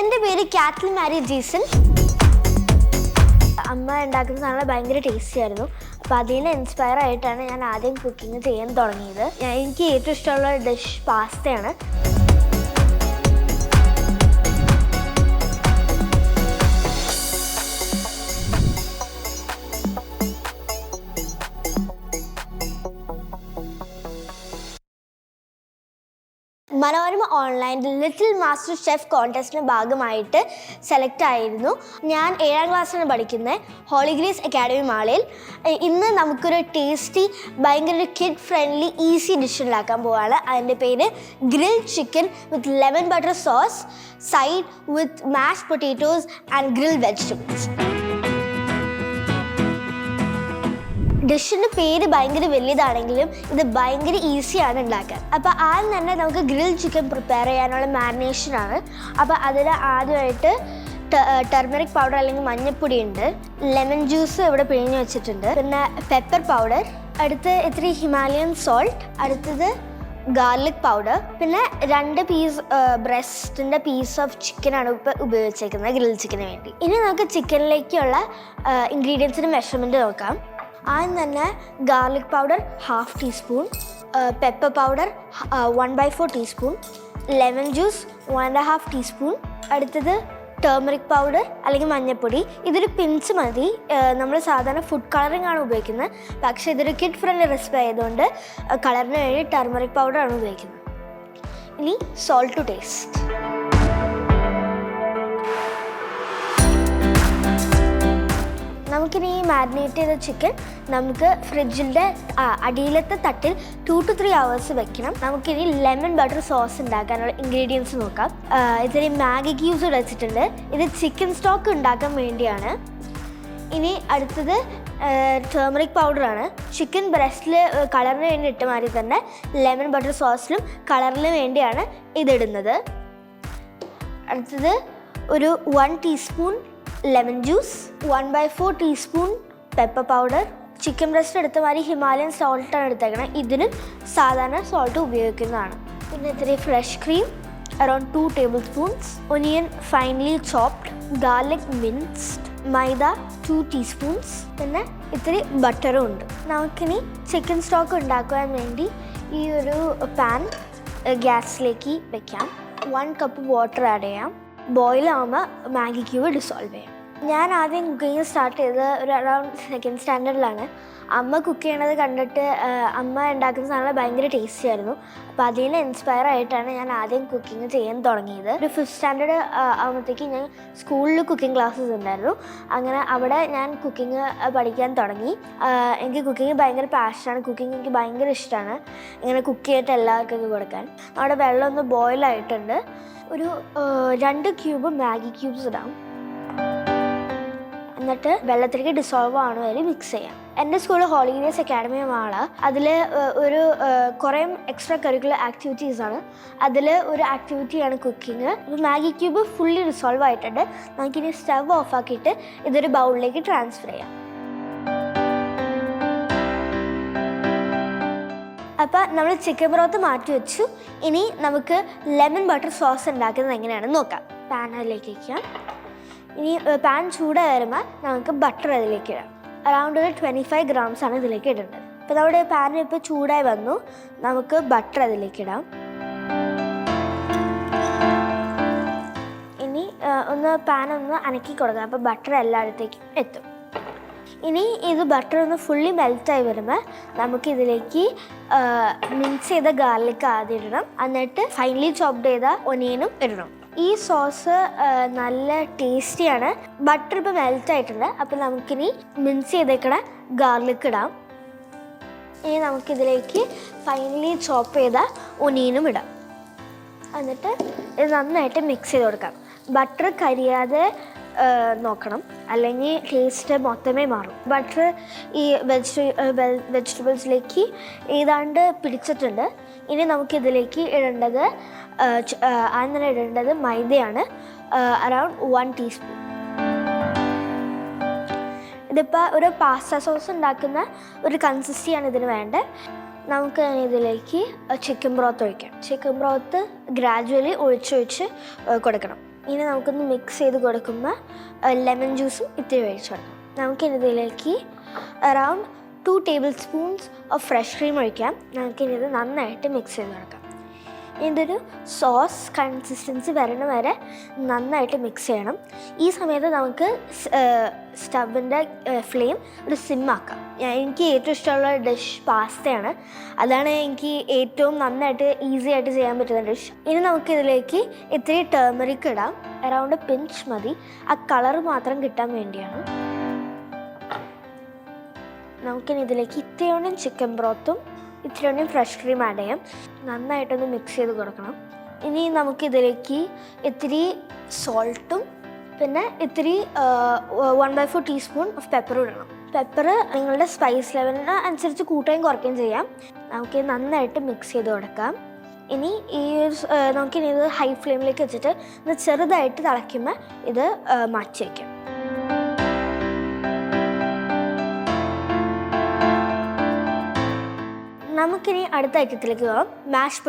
എൻ്റെ പേര് കാത്ലി മാരി ജീസൺ. അമ്മ ഉണ്ടാക്കുന്ന സാധനം ഭയങ്കര ടേസ്റ്റി ആയിരുന്നു. അപ്പോൾ അതിന് ഇൻസ്പയർ ആയിട്ടാണ് ഞാൻ ആദ്യം കുക്കിംഗ് ചെയ്യാൻ തുടങ്ങിയത്. എനിക്ക് ഏറ്റവും ഇഷ്ടമുള്ള ഡിഷ് പാസ്തയാണ്. മനോരമ ഓൺലൈനിൽ ലിറ്റിൽ മാസ്റ്റർ ഷെഫ് കോൺടെസ്റ്റിൻ്റെ ഭാഗമായിട്ട് സെലക്ട് ആയിരുന്നു. ഞാൻ 7ാം ക്ലാസ്സിലാണ് പഠിക്കുന്നത്, ഹോളി ഗ്രേസ് അക്കാഡമി മാളയിൽ. ഇന്ന് നമുക്കൊരു ടേസ്റ്റി ഭയങ്കര കിഡ് ഫ്രണ്ട്ലി ഈസി ഡിഷ് ഉണ്ടാക്കാൻ പോവുകയാണ്. അതിൻ്റെ പേര് grilled chicken with lemon butter sauce, side with mashed potatoes and grilled vegetables. ഡിഷിൻ്റെ പേര് ഭയങ്കര വലിയതാണെങ്കിലും ഇത് ഭയങ്കര ഈസിയാണ് ഉണ്ടാക്കാൻ. അപ്പോൾ ആദ്യം തന്നെ നമുക്ക് ഗ്രിൽ ചിക്കൻ പ്രിപ്പയർ ചെയ്യാനുള്ള മാരിനേഷനാണ്. അപ്പോൾ അതിൽ ആദ്യമായിട്ട് ടെർമറിക് പൗഡർ അല്ലെങ്കിൽ മഞ്ഞൾപ്പൊടി ഉണ്ട്, ലെമൺ ജ്യൂസ് ഇവിടെ പിഴിഞ്ഞ് വെച്ചിട്ടുണ്ട്, പിന്നെ പെപ്പർ പൗഡർ, അടുത്ത് ഇത്തിരി ഹിമാലയൻ സോൾട്ട്, അടുത്തത് ഗാർലിക് പൗഡർ, പിന്നെ 2 പീസ് ബ്രസ്റ്റിൻ്റെ പീസ് ഓഫ് ചിക്കനാണ് ഇപ്പോൾ ഉപയോഗിച്ചേക്കുന്നത് ഗ്രിൽ ചിക്കന് വേണ്ടി. ഇനി നമുക്ക് ചിക്കനിലേക്കുള്ള ഇൻഗ്രീഡിയൻസിൻ്റെ മെഷർമെൻറ്റ് നോക്കാം. ആദ്യം തന്നെ garlic powder 1/2 teaspoon, pepper powder 1/4 teaspoon, lemon juice 1.5 teaspoon, അടുത്തത് ടേർമറിക് പൗഡർ അല്ലെങ്കിൽ മഞ്ഞൾപ്പൊടി. ഇതൊരു പിഞ്ച് മതി. നമ്മൾ സാധാരണ ഫുഡ് കളറിംഗ് ആണ് ഉപയോഗിക്കുന്നത്, പക്ഷേ ഇതൊരു കിഡ് ഫ്രണ്ട്ലി റെസിപ്പി ആയതുകൊണ്ട് കളറിന് വേണ്ടി ടർമറിക് പൗഡറാണ് ഉപയോഗിക്കുന്നത്. ഇനി സോൾട്ട് ടു ടേസ്റ്റ്. നമുക്കിനി ഈ മാരിനേറ്റ് ചെയ്ത ചിക്കൻ നമുക്ക് ഫ്രിഡ്ജിൻ്റെ അടിയിലത്തെ തട്ടിൽ 2 to 3 hours വെക്കണം. നമുക്കിനി ലെമൺ ബട്ടർ സോസ് ഉണ്ടാക്കാനുള്ള ഇൻഗ്രീഡിയൻസ് നോക്കാം. ഇതിൽ മാഗി ക്യൂബ്സ് വെച്ചിട്ടുണ്ട്. ഇത് ചിക്കൻ സ്റ്റോക്ക് ഉണ്ടാക്കാൻ വേണ്ടിയാണ്. ഇനി അടുത്തത് ടേർമറിക് പൗഡറാണ്. ചിക്കൻ ബ്രസ്റ്റിൽ കളറിന് വേണ്ടി ഇട്ട മാതിരി തന്നെ ലെമൺ ബട്ടർ സോസിലും കളറിന് വേണ്ടിയാണ് ഇതിടുന്നത്. അടുത്തത് ഒരു 1 teaspoon lemon juice, 1/4 teaspoon pepper powder, chicken breast എടുത്ത മാതിരി ഹിമാലയൻ സോൾട്ടാണ് എടുത്തേക്കണം. ഇതിന് സാധാരണ സോൾട്ട് ഉപയോഗിക്കുന്നതാണ്. പിന്നെ ഇത്തിരി fresh cream around 2 tablespoons, onion finely chopped, garlic minced, maida 2 teaspoons, പിന്നെ ഇത്തിരി ബട്ടറും ഉണ്ട്. നമുക്കിനി ചിക്കൻ സ്റ്റോക്ക് ഉണ്ടാക്കുവാൻ വേണ്ടി ഈ ഒരു പാൻ ഗ്യാസിലേക്ക് വെക്കാം. 1 കപ്പ് വാട്ടർ ആഡ് ചെയ്യാം. ബോയിലാകുമ്പോൾ മാഗി ക്യൂബ് ഡിസോൾവ് ചെയ്യാം. ഞാൻ ആദ്യം കുക്കിങ് സ്റ്റാർട്ട് ചെയ്തത് ഒരു അറൗണ്ട് 2nd സ്റ്റാൻഡേർഡിലാണ്. അമ്മ കുക്ക് ചെയ്യണത് കണ്ടിട്ട് അമ്മ ഉണ്ടാക്കുന്ന സാധനം ഭയങ്കര ടേസ്റ്റി ആയിരുന്നു. അപ്പോൾ അതിൽ ഇൻസ്പയർ ആയിട്ടാണ് ഞാൻ ആദ്യം കുക്കിങ് ചെയ്യാൻ തുടങ്ങിയത്. ഒരു 5th സ്റ്റാൻഡേർഡ് ആകുമ്പോഴത്തേക്ക് ഞാൻ സ്കൂളിൽ കുക്കിംഗ് ക്ലാസ്സസ് ഉണ്ടായിരുന്നു. അങ്ങനെ അവിടെ ഞാൻ കുക്കിംഗ് പഠിക്കാൻ തുടങ്ങി. എനിക്ക് കുക്കിംഗ് ഭയങ്കര പാഷനാണ്. കുക്കിംഗ് എനിക്ക് ഭയങ്കര ഇഷ്ടമാണ്. ഇങ്ങനെ കുക്ക് ചെയ്തിട്ട് എല്ലാവർക്കും കൊടുക്കാൻ. അവിടെ വെള്ളം ഒന്ന് ബോയിലായിട്ടുണ്ട്. ഒരു 2 ക്യൂബ് മാഗി ക്യൂബ്സ് ഇടാം. എന്നിട്ട് വെള്ളത്തിലേക്ക് ഡിസോൾവ് ആവണ വരെ മിക്സ് ചെയ്യാം. എൻ്റെ school holy grace academy Mala. അതിൽ ഒരു കുറേ എക്സ്ട്രാ കരിക്കുലർ ആക്ടിവിറ്റീസാണ്. അതിൽ ഒരു ആക്ടിവിറ്റിയാണ് cooking. Maggi cube fully dissolve ആയിട്ടുണ്ട്. നമുക്കിനി സ്റ്റവ് ഓഫാക്കിയിട്ട് ഇതൊരു ബൗളിലേക്ക് ട്രാൻസ്ഫർ ചെയ്യാം. അപ്പോൾ നമ്മൾ ചിക്കൻ ബ്രോത്ത് മാറ്റി വെച്ചു. ഇനി നമുക്ക് ലെമൺ ബട്ടർ സോസ് ഉണ്ടാക്കുന്നത് എങ്ങനെയാണെന്ന് നോക്കാം. പാനിലേക്ക് വയ്ക്കാം. ഇനി പാൻ ചൂടായി വരുമ്പോൾ നമുക്ക് ബട്ടർ അതിലേക്ക് ഇടാം. അറൗണ്ട് ഒരു 25 grams ആണ് ഇതിലേക്ക് ഇടേണ്ടത്. അപ്പോൾ നമ്മുടെ പാൻ ഇപ്പോൾ ചൂടായി വന്നു. നമുക്ക് ബട്ടർ അതിലേക്ക് ഇടാം. ഇനി പാൻ ഒന്ന് അനക്കി കൊടുക്കാം. അപ്പോൾ ബട്ടർ എല്ലായിടത്തേക്കും എത്തും. ഇനി ഇത് ബട്ടർ ഒന്ന് ഫുള്ളി മെൽറ്റായി വരുമ്പോൾ നമുക്കിതിലേക്ക് മിക്സ് ചെയ്ത ഗാർലിക് ആദ്യം ഇടണം. എന്നിട്ട് ഫൈനലി ചോപ്ഡ് ചെയ്ത ഒനിയനും ഇടണം. ഈ സോസ് നല്ല ടേസ്റ്റിയാണ്. ബട്ടർ ഇപ്പോൾ മെൽറ്റ് ആയിട്ടുണ്ട്. അപ്പോൾ നമുക്കിനി മിക്സ് ചെയ്തേക്കണ ഗാർലിക് ഇടാം. ഇനി നമുക്കിതിലേക്ക് ഫൈനലി ചോപ്പ് ചെയ്ത ഒനിയനും ഇടാം. എന്നിട്ട് ഇത് നന്നായിട്ട് മിക്സ് ചെയ്ത് കൊടുക്കാം. ബട്ടർ കരിയാതെ നോക്കണം, അല്ലെങ്കിൽ ടേസ്റ്റ് മൊത്തമേ മാറും. ബട്ടർ ഈ വെജിറ്റബിൾസിലേക്ക് ഏതാണ്ട് പിടിച്ചിട്ടുണ്ട്. ഇനി നമുക്കിതിലേക്ക് ഇടേണ്ടത് അങ്ങനെ ഇടേണ്ടത് മൈദയാണ്. Around 1 teaspoon. ഇതിപ്പോൾ ഒരു പാസ്ത സോസ് ഉണ്ടാക്കുന്ന ഒരു കൺസിസ്റ്റൻസിയാണ് ഇതിന് വേണ്ടത്. നമുക്ക് ഇതിലേക്ക് ചിക്കൻ ബ്രോത്ത് ഒഴിക്കാം. ചിക്കൻ ബ്രോത്ത് ഗ്രാജുവലി ഒഴിച്ചൊഴിച്ച് കൊടുക്കണം. ഇനി നമുക്കൊന്ന് മിക്സ് ചെയ്ത് കൊടുക്കുമ്പോൾ ലെമൺ ജ്യൂസും ഇത്തിരി ഒഴിച്ച് കൊടുക്കണം. നമുക്കിനി ഇതിലേക്ക് around 2 table spoons of fresh cream ഒഴിക്കാം. നമുക്കിനി ഇത് നന്നായിട്ട് മിക്സ് ചെയ്ത് കൊടുക്കാം. ഇതൊരു സോസ് കൺസിസ്റ്റൻസി വരണ വരെ നന്നായിട്ട് മിക്സ് ചെയ്യണം. ഈ സമയത്ത് നമുക്ക് സ്റ്റവിൻ്റെ ഫ്ലെയിം ഒരു സിമ്മാക്കാം. എനിക്ക് ഏറ്റവും ഇഷ്ടമുള്ള ഡിഷ് പാസ്തയാണ്. അതാണ് എനിക്ക് ഏറ്റവും നന്നായിട്ട് ഈസി ആയിട്ട് ചെയ്യാൻ പറ്റുന്ന ഡിഷ്. ഇനി നമുക്കിതിലേക്ക് ഇത്തിരി ടേമറിക് ഇടാം. അറൗണ്ട് പിഞ്ച് മതി, ആ കളർ മാത്രം കിട്ടാൻ വേണ്ടിയാണ്. നമുക്കിനി ഇതിലേക്ക് ഇത്തിരിയോളം ചിക്കൻ ബ്രോത്തും ഇത്തിരിയോളം ഫ്രഷ് ക്രീം ആഡ് ചെയ്യാം. നന്നായിട്ടൊന്ന് മിക്സ് ചെയ്ത് കൊടുക്കണം. ഇനി നമുക്കിതിലേക്ക് ഇത്തിരി സോൾട്ടും പിന്നെ ഇത്തിരി 1/4 ടീസ്പൂൺ ഓഫ് പെപ്പറും ഇടണം. പെപ്പർ നിങ്ങളുടെ സ്പൈസ് ലെവലിന് അനുസരിച്ച് കൂട്ടുകയും കുറയ്ക്കുകയും ചെയ്യാം. നമുക്ക് നന്നായിട്ട് മിക്സ് ചെയ്ത് കൊടുക്കാം. ഇനി നമുക്കിനി ഇത് ഹൈ ഫ്ലെയിമിലേക്ക് വെച്ചിട്ട് ഇത് ചെറുതായിട്ട് തിളയ്ക്കുമ്പോൾ ഇത് മാറ്റി വയ്ക്കാം. നമുക്കിനി അടുത്ത ഐറ്റത്തിലേക്ക് പോകാം. മാഷ്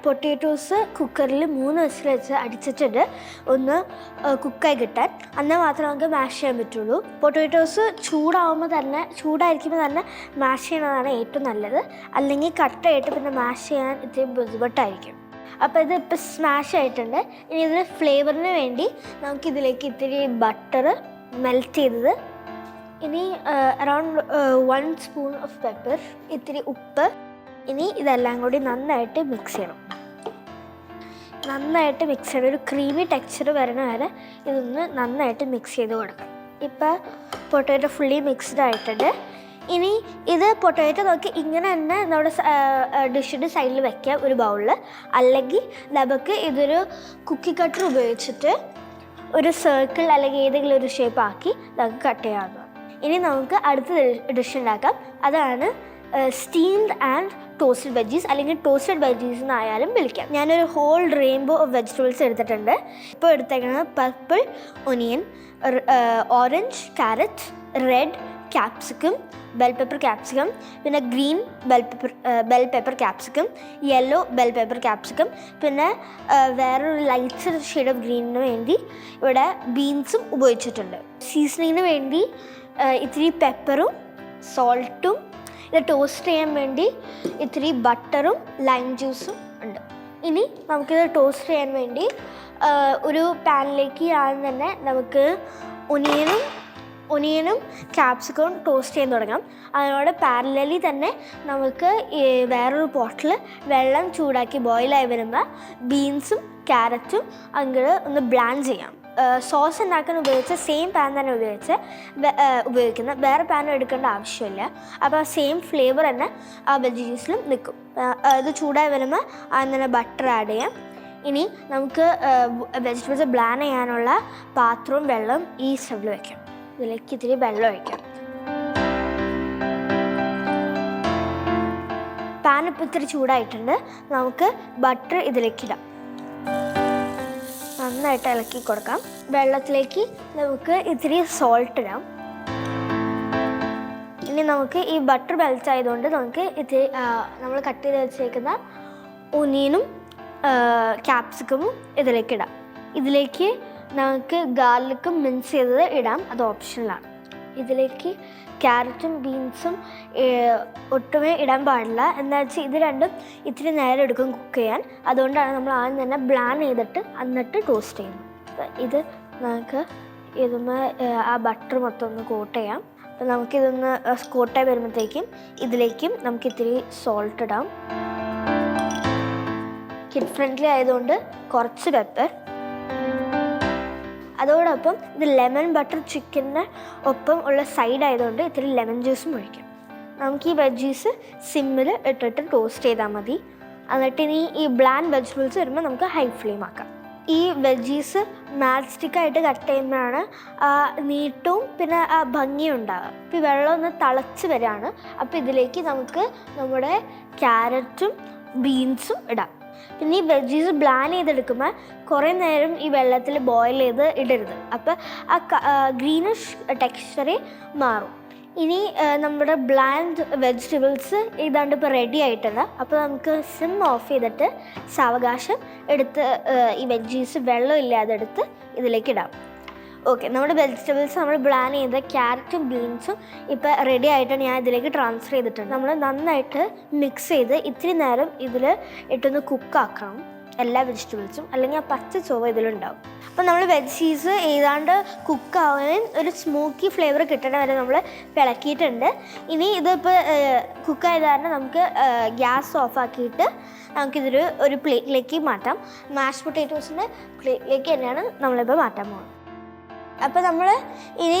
പൊട്ടേറ്റോസ് കുക്കറിൽ 3 വിസിൽ വെച്ച് അടിച്ചിട്ടുണ്ട് ഒന്ന് കുക്കായി കിട്ടാൻ. എന്നാൽ മാത്രമേ നമുക്ക് മാഷ് ചെയ്യാൻ പറ്റുള്ളൂ. പൊട്ടേറ്റോസ് ചൂടായിരിക്കുമ്പോൾ തന്നെ മാഷ് ചെയ്യണതാണ് ഏറ്റവും നല്ലത്. അല്ലെങ്കിൽ കട്ടായിട്ട് പിന്നെ മാഷ് ചെയ്യാൻ ഇത്തിരി ബുദ്ധിമുട്ടായിരിക്കും. അപ്പോൾ ഇത് ഇപ്പോൾ സ്മാഷ് ആയിട്ടുണ്ട്. ഇനി ഇതിന് ഫ്ലേവറിന് വേണ്ടി നമുക്കിതിലേക്ക് ഇത്തിരി ബട്ടർ മെൽറ്റ് ചെയ്തത്, ഇനി അറൗണ്ട് 1 സ്പൂൺ ഓഫ് പെപ്പർ, ഇത്തിരി ഉപ്പ്. ഇനി ഇതെല്ലാം കൂടി നന്നായിട്ട് മിക്സ് ചെയ്യണം. നന്നായിട്ട് മിക്സ് ചെയ്യണം. ഒരു ക്രീമി ടെക്സ്ചർ വരണ വരെ ഇതൊന്ന് നന്നായിട്ട് മിക്സ് ചെയ്ത് കൊടുക്കണം. ഇപ്പോൾ പൊട്ടാറ്റോ ഫുള്ളി മിക്സ്ഡ് ആയിട്ടുണ്ട്. ഇനി ഇത് പൊട്ടാറ്റോ നോക്കി ഇങ്ങനെ തന്നെ നമ്മുടെ ഡിഷിൻ്റെ സൈഡിൽ വെക്കാം ഒരു ബൗളിൽ. അല്ലെങ്കിൽ നമുക്ക് ഇതൊരു കുക്കി കട്ടർ ഉപയോഗിച്ചിട്ട് ഒരു സർക്കിൾ അല്ലെങ്കിൽ ഏതെങ്കിലും ഒരു ഷേപ്പ് ആക്കി നമുക്ക് കട്ട് ചെയ്യാവുന്നതാണ്. ഇനി നമുക്ക് അടുത്ത ഡിഷ് ഉണ്ടാക്കാം. അതാണ് സ്റ്റീംഡ് ആൻഡ് ടോസ്റ്റഡ് വെജീസ്, അല്ലെങ്കിൽ ടോസ്റ്റഡ് വെജീസ് എന്നായാലും വിളിക്കാം. ഞാനൊരു ഹോൾ റെയിൻബോ ഓഫ് വെജിറ്റബിൾസ് എടുത്തിട്ടുണ്ട്. ഇപ്പോൾ എടുത്തേക്കുന്നത് purple onion, orange carrot, red capsicum, bell pepper capsicum, പിന്നെ green bell pepper capsicum, yellow bell pepper capsicum, പിന്നെ വേറൊരു ലൈറ്റ് ഷെയ്ഡ് ഓഫ് ഗ്രീനിന് വേണ്ടി ഇവിടെ ബീൻസും ഉപയോഗിച്ചിട്ടുണ്ട്. സീസണിങ്ങിന് വേണ്ടി ഇത്തിരി പെപ്പറും സോൾട്ടും, ഇത് ടോസ്റ്റ് ചെയ്യാൻ വേണ്ടി ഇത്തിരി ബട്ടറും ലൈം ജ്യൂസും ഉണ്ട്. ഇനി നമുക്കിത് ടോസ്റ്റ് ചെയ്യാൻ വേണ്ടി ഒരു പാനിലേക്ക് ആദ്യം തന്നെ നമുക്ക് ഒനിയനും ക്യാപ്സിക്കവും ടോസ്റ്റ് ചെയ്യാൻ തുടങ്ങാം. അതിനോട് പാരലലി തന്നെ നമുക്ക് വേറൊരു പോട്ടിൽ വെള്ളം ചൂടാക്കി ബോയിലായി വരുമ്പോൾ ബീൻസും ക്യാരറ്റും അങ്ങോട്ട് ഒന്ന് ബ്ലാൻഡ് ചെയ്യാം. സോസ് ഉണ്ടാക്കാൻ ഉപയോഗിച്ച സെയിം പാൻ തന്നെ ഉപയോഗിക്കുന്ന വേറെ പാൻ എടുക്കേണ്ട ആവശ്യമില്ല. അപ്പോൾ ആ സെയിം ഫ്ലേവർ തന്നെ ആ വെജീസിലും നിൽക്കും. ഇത് ചൂടായി വരുമ്പോൾ അതിന് തന്നെ ബട്ടർ ആഡ് ചെയ്യാം. ഇനി നമുക്ക് വെജിറ്റബിൾസ് ബ്ലാൻഡ് ചെയ്യാനുള്ള പാത്രവും വെള്ളവും ഈ സ്റ്റവിൽ വയ്ക്കാം. ഇതിലേക്ക് ഇത്തിരി വെള്ളം ഒഴിക്കാം. പാൻ ഇപ്പോൾ ഇത്തിരി ചൂടായിട്ടുണ്ട്. നമുക്ക് ബട്ടർ ഇതിലേക്കിടാം. നന്നായിട്ട് ഇളക്കി കൊടുക്കാം. വെള്ളത്തിലേക്ക് നമുക്ക് ഇത്തിരി സോൾട്ട് ഇടാം. ഇനി നമുക്ക് ഈ ബട്ടർ മെൽറ്റ് ആയതുകൊണ്ട് നമുക്ക് ഇത്തിരി നമ്മൾ കട്ട് ചെയ്ത് വെച്ചേക്കുന്ന ഒനിയനും ക്യാപ്സിക്കമും ഇതിലേക്ക് ഇടാം. ഇതിലേക്ക് നമുക്ക് ഗാർലിക്കും മിൻസ് ചെയ്തത് ഇടാം, അത് ഓപ്ഷണലാണ്. ഇതിലേക്ക് ക്യാരറ്റും ബീൻസും ഒട്ടുമേ ഇടാൻ പാടില്ല. എന്താ വെച്ചാൽ ഇത് രണ്ടും ഇത്തിരി നേരം എടുക്കും കുക്ക് ചെയ്യാൻ. അതുകൊണ്ടാണ് നമ്മൾ ആദ്യം തന്നെ ബ്ലാൻഡ് ചെയ്തിട്ട് എന്നിട്ട് ടോസ്റ്റ് ചെയ്യുന്നത്. അപ്പം ഇത് നമുക്ക് ഇതൊന്ന് ആ ബട്ടർ മൊത്തം ഒന്ന് കോട്ട് ചെയ്യാം. അപ്പം നമുക്കിതൊന്ന് കോട്ടായി വരുമ്പോഴത്തേക്കും ഇതിലേക്കും നമുക്ക് ഇത്തിരി സോൾട്ട് ഇടാം. കിഡ് ഫ്രണ്ട്ലി ആയതുകൊണ്ട് കുറച്ച് പെപ്പർ. അതോടൊപ്പം ഇത് ലെമൺ ബട്ടർ ചിക്കന് ഒപ്പം ഉള്ള സൈഡ് ആയതുകൊണ്ട് ഇത്തിരി ലെമൺ ജ്യൂസും ഒഴിക്കാം. നമുക്ക് ഈ വെജീസ് സിമ്മിൽ ഇട്ടിട്ട് ടോസ്റ്റ് ചെയ്താൽ മതി. എന്നിട്ട് ഇനി ഈ ബ്ലാൻഡ് വെജിറ്റബിൾസ് വരുമ്പോൾ നമുക്ക് ഹൈ ഫ്ലെയിം ആക്കാം. ഈ വെജീസ് മാറ്റ് സ്റ്റിക്കായിട്ട് കട്ട് ചെയ്യുമ്പോഴാണ് ആ നീട്ടവും പിന്നെ ആ ഭംഗിയും ഉണ്ടാകുക. ഇപ്പോൾ ഈ വെള്ളം ഒന്ന് തിളച്ച് വരികയാണ്. അപ്പോൾ ഇതിലേക്ക് നമുക്ക് നമ്മുടെ ക്യാരറ്റും ബീൻസും ഇടാം. പിന്നെ ഈ വെജീസ് ബ്ലാൻഡ് ചെയ്തെടുക്കുമ്പോൾ കുറേ നേരം ഈ വെള്ളത്തിൽ ബോയിൽ ചെയ്ത് ഇടരുത്. അപ്പോൾ ആ ഗ്രീനിഷ് ടെക്സ്ചറെ മാറും. ഇനി നമ്മുടെ ബ്ലാൻഡ് വെജിറ്റബിൾസ് ഏതാണ്ട് ഇപ്പോൾ റെഡി ആയിട്ടുണ്ട്. അപ്പോൾ നമുക്ക് സിം ഓഫ് ചെയ്തിട്ട് സാവകാശം എടുത്ത് ഈ വെജീസ് വെള്ളമില്ലാതെ എടുത്ത് ഇതിലേക്ക് ഇടാം. ഓക്കെ, നമ്മുടെ വെജിറ്റബിൾസ് നമ്മൾ ബ്ലാൻ ചെയ്ത ക്യാരറ്റും ബീൻസും ഇപ്പോൾ റെഡി ആയിട്ട് ഞാൻ ഇതിലേക്ക് ട്രാൻസ്ഫർ ചെയ്തിട്ടുണ്ട്. നമ്മൾ നന്നായിട്ട് മിക്സ് ചെയ്ത് ഇത്തിരി നേരം ഇതിൽ ഇട്ടൊന്ന് കുക്കാക്കണം എല്ലാ വെജിറ്റബിൾസും, അല്ലെങ്കിൽ ആ പച്ച ചൊവ്വ ഇതിലുണ്ടാവും. അപ്പോൾ നമ്മൾ വെജീസ് ഏതാണ്ട് കുക്കാവാനും ഒരു സ്മോക്കി ഫ്ലേവർ കിട്ടണ വരെ നമ്മൾ ഇളക്കിയിട്ടുണ്ട്. ഇനി ഇതിപ്പോൾ കുക്കായത് കാരണം നമുക്ക് ഗ്യാസ് ഓഫാക്കിയിട്ട് നമുക്കിതൊരു പ്ലേറ്റിലേക്ക് മാറ്റാം. മാഷ് പൊട്ടാറ്റോസിൻ്റെ പ്ലേറ്റിലേക്ക് തന്നെയാണ് നമ്മളിപ്പോൾ മാറ്റാൻ പോകുന്നത്. അപ്പോൾ നമ്മൾ ഇനി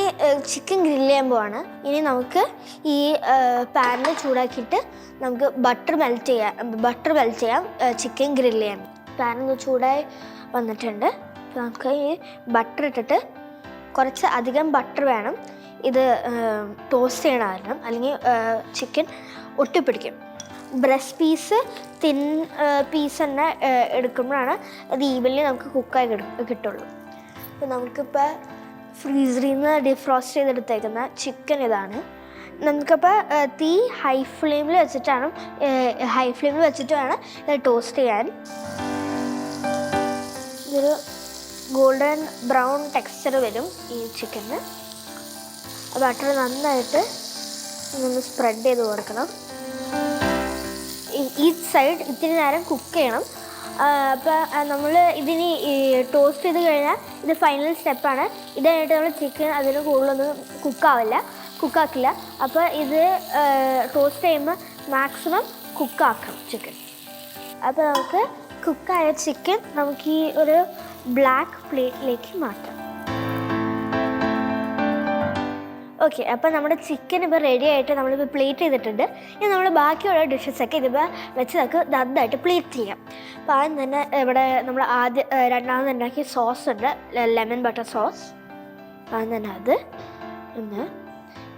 ചിക്കൻ ഗ്രില്ല് ചെയ്യാൻ പോവാണ്. ഇനി നമുക്ക് ഈ പാനിൽ ചൂടാക്കിയിട്ട് നമുക്ക് ബട്ടർ മെൽറ്റ് ചെയ്യാം ചിക്കൻ ഗ്രില്ല് ചെയ്യാൻ. പാനൊന്ന് ചൂടായി വന്നിട്ടുണ്ട്. നമുക്ക് ഈ ബട്ടർ ഇട്ടിട്ട് കുറച്ച് അധികം ബട്ടർ വേണം ഇത് ടോസ്റ്റ് ചെയ്യണ കാരണം, അല്ലെങ്കിൽ ചിക്കൻ ഒട്ടിപ്പിടിക്കും. ബ്രസ്റ്റ് പീസ് തിൻ പീസ് തന്നെ എടുക്കുമ്പോഴാണ് അത് ഈവൻലി നമുക്ക് കുക്കായി കിട്ടുള്ളൂ. അപ്പോൾ നമുക്കിപ്പോൾ ഫ്രീസറിൽ നിന്ന് ഡിഫ്രോസ്റ്റ് ചെയ്തെടുത്തേക്കുന്ന ചിക്കൻ ഇതാണ്. നമുക്കപ്പോൾ തീ ഹൈ ഫ്ലെയിമിൽ വെച്ചിട്ട് വേണം ഇത് ടോസ്റ്റ് ചെയ്യാൻ. ഇതൊരു ഗോൾഡൻ ബ്രൗൺ ടെക്സ്ചർ വരും ഈ ചിക്കന്. ബട്ടർ നന്നായിട്ട് നമ്മൾ സ്പ്രെഡ് ചെയ്ത് കൊടുക്കണം. ഈ സൈഡ് ഇത്തിരി നേരം കുക്ക് ചെയ്യണം. അപ്പോൾ നമ്മൾ ഇതിന് ടോസ്റ്റ് ചെയ്ത് കഴിഞ്ഞാൽ ഇത് ഫൈനൽ സ്റ്റെപ്പാണ്. ഇത് കഴിഞ്ഞിട്ട് നമ്മൾ ചിക്കൻ അതിന് കൂടുതലൊന്നും കുക്കാക്കില്ല. അപ്പോൾ ഇത് ടോസ്റ്റ് ചെയ്യുമ്പോൾ മാക്സിമം കുക്കാക്കണം ചിക്കൻ. അപ്പോൾ നമുക്ക് കുക്കായ ചിക്കൻ നമുക്ക് ഈ ഒരു ബ്ലാക്ക് പ്ലേറ്റിലേക്ക് മാറ്റാം. ഓക്കെ, അപ്പോൾ നമ്മുടെ ചിക്കൻ ഇപ്പോൾ റെഡി ആയിട്ട് നമ്മളിപ്പോൾ പ്ലേറ്റ് ചെയ്തിട്ടുണ്ട്. ഇനി നമ്മൾ ബാക്കിയുള്ള ഡിഷസൊക്കെ ഇതിപ്പോൾ വെച്ച് നമുക്ക് നന്നായിട്ട് പ്ലേറ്റ് ചെയ്യാം. അപ്പോൾ ആദ്യം തന്നെ ഇവിടെ നമ്മൾ രണ്ടാമത് ഉണ്ടാക്കിയ സോസ് ഉണ്ട്, ലെമൺ ബട്ടർ സോസ്. ആദ്യം തന്നെ അത്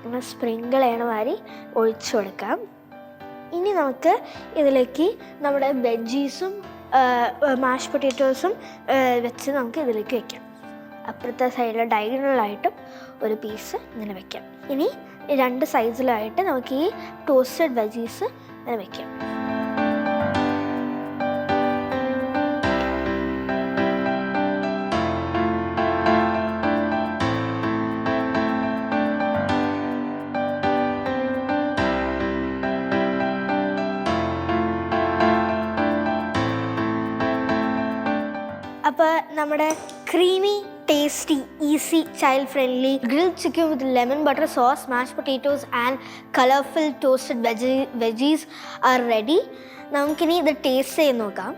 നമ്മൾ സ്പ്രിങ്കിൾ ചെയ്യണ മാതിരി ഒഴിച്ചു കൊടുക്കാം. ഇനി നമുക്ക് ഇതിലേക്ക് നമ്മുടെ വെജീസും മാഷ് പൊട്ടാറ്റോസും വെച്ച് നമുക്ക് ഇതിലേക്ക് വയ്ക്കാം. അപ്പുറത്തെ സൈഡിൽ ഡയഗണലായിട്ടും ഒരു പീസ് ഇങ്ങനെ വയ്ക്കാം. ഇനി രണ്ട് സൈസിലായിട്ട് നമുക്ക് ഈ ടോസ്റ്റഡ് വെജീസ് ഇങ്ങനെ വയ്ക്കാം. അപ്പോൾ നമ്മുടെ creamy, tasty, easy, child-friendly grilled chicken with lemon butter sauce, mashed potatoes and colorful toasted veggies are ready. നമുക്കിനി ഇത് ടേസ്റ്റ് ചെയ്ത് നോക്കാം.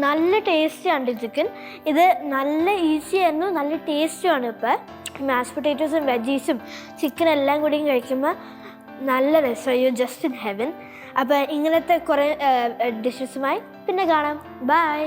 നല്ല ടേസ്റ്റിയാണ് ചിക്കൻ. ഇത് നല്ല ഈസി ആയിരുന്നു, നല്ല ടേസ്റ്റുമാണ്. ഇപ്പോൾ മാഷ് പൊട്ടാറ്റോസും വെജീസും ചിക്കൻ എല്ലാം കൂടിയും കഴിക്കുമ്പോൾ നല്ല രസമാണ്. You just in heaven. അപ്പോൾ ഇങ്ങനത്തെ കുറേ ഡിഷസുമായി പിന്നെ കാണാം. ബൈ.